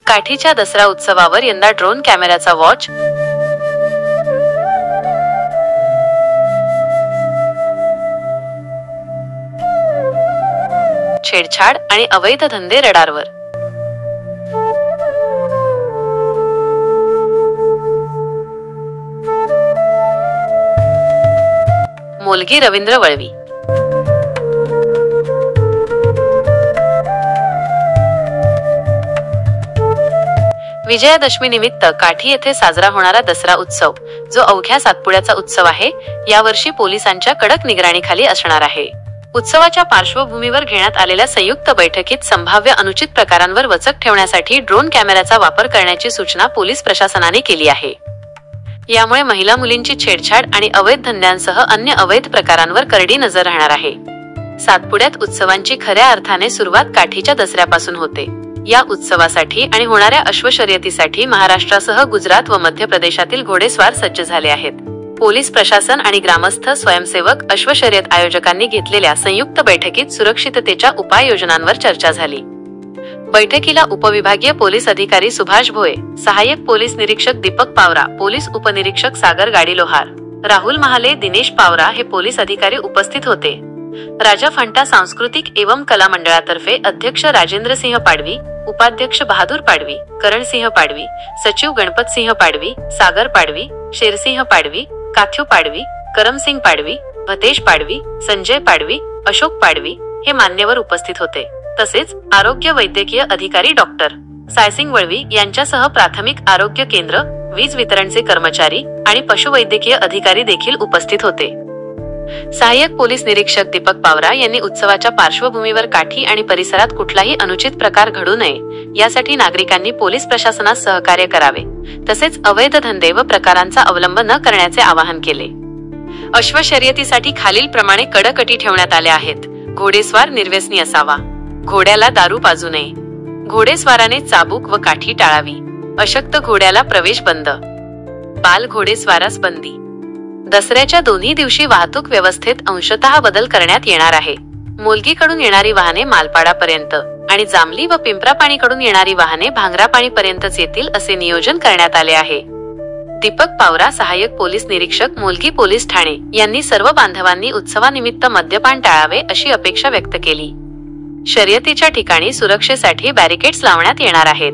काठीच्या दसरा उत्सवावर यंदा ड्रोन कॅमेऱ्याचा वॉच. छेडछाड आणि अवैध धंदे रडारवर. मोलगी रवींद्र वळवी. विजयादशमी निमित्त काठी येथे साजरा होणारा दसरा उत्सव, जो अवघ्या सातपुड्याचा उत्सव आहे, यावर्षी पोलिसांच्या कडक निगराणीखाली असणार आहे. उत्सवाच्या पार्श्वभूमीवर घेण्यात आलेल्या संयुक्त बैठकीत संभाव्य अनुचित प्रकारांवर वचक ठेवण्यासाठी ड्रोन कॅमेऱ्याचा वापर करण्याची सूचना पोलीस प्रशासनाने केली आहे. यामुळे महिला मुलींची छेडछाड आणि अवैध धंद्यांसह अन्य अवैध प्रकारांवर करडी नजर राहणार आहे. सातपुड्यात उत्सवांची खऱ्या अर्थाने सुरुवात काठीच्या दसऱ्यापासून होते. या उत्सवासाठी आणि होणाऱ्या अश्वशर्यतीसाठी महाराष्ट्रासह गुजरात व मध्य प्रदेशातील घोडेस्वार सज्ज झाले आहेत. पोलीस प्रशासन आणि ग्रामस्थ स्वयंसेवक अश्वशर्यत आयोजकांनी घेतलेल्या संयुक्त बैठकीत सुरक्षिततेच्या उपाययोजनांवर चर्चा झाली. बैठकीला उपविभागीय पोलीस अधिकारी सुभाष भोये, सहाय्यक पोलीस निरीक्षक दीपक पावरा, पोलीस उपनिरीक्षक सागर गाडीलोहार, राहुल महाले, दिनेश पावरा हे पोलीस अधिकारी उपस्थित होते. राजा फंटा सांस्कृतिक एवं कला मंडळातर्फे अध्यक्ष राजेंद्र सिंह पाडवी, उपाध्यक्ष बहादूर पाडवी, करण सिंह पाडवी, सचिव गणपत सिंह पाडवी, सागर पाडवी, शेरसिंह पाडवी, काथ्यू पाडवी, करमसिंग पाडवी, भतेश पाडवी, संजय पाडवी, अशोक पाडवी हे मान्यवर उपस्थित होते. तसेच आरोग्य वैद्यकीय अधिकारी डॉक्टर सायसिंग वळवी यांच्यासह प्राथमिक आरोग्य केंद्र, वीज वितरणचे कर्मचारी आणि पशुवैद्यकीय अधिकारी देखील उपस्थित होते. सहाय्यक पोलीस निरीक्षक दीपक पावरा यांनी उत्सवाच्या पार्श्वभूमीवर काठी आणि परिसरात कुठलाही अनुचित प्रकार घडू नये यासाठी नागरिकांनी पोलीस प्रशासनास सहकार्य करावे, तसेच अवैध धंदे व प्रकारांचा अवलंब न करण्याचे आवाहन केले. अश्वशर्यतीसाठी खालील प्रमाणे कडक अटी ठेवण्यात आल्या आहेत. घोडेस्वार निर्व्यसनी असावा. घोड्याला दारू पाजू नये. घोडेस्वाराने चाबूक व काठी टाळावी. अशक्त घोड्याला प्रवेश बंद. बाल घोडेस्वारास बंदी. दसऱ्याच्या दोन्ही दिवशी वाहतूक व्यवस्थेत अंशतः बदल करण्यात येणार आहे. मोलगीकडून येणारी वाहने मालपाडापर्यंत आणि जामली व पिंपरापाणीकडून येणारी वाहने भांगरापाणीपर्यंतच येतील असे नियोजन करण्यात आले आहे. दीपक पावरा, सहाय्यक पोलीस निरीक्षक, मोलगी पोलीस ठाणे यांनी सर्व बांधवांनी उत्सवानिमित्त मद्यपान टाळावे अशी अपेक्षा व्यक्त केली. शर्यतीच्या ठिकाणी सुरक्षेसाठी बॅरिकेड्स लावण्यात येणार आहेत.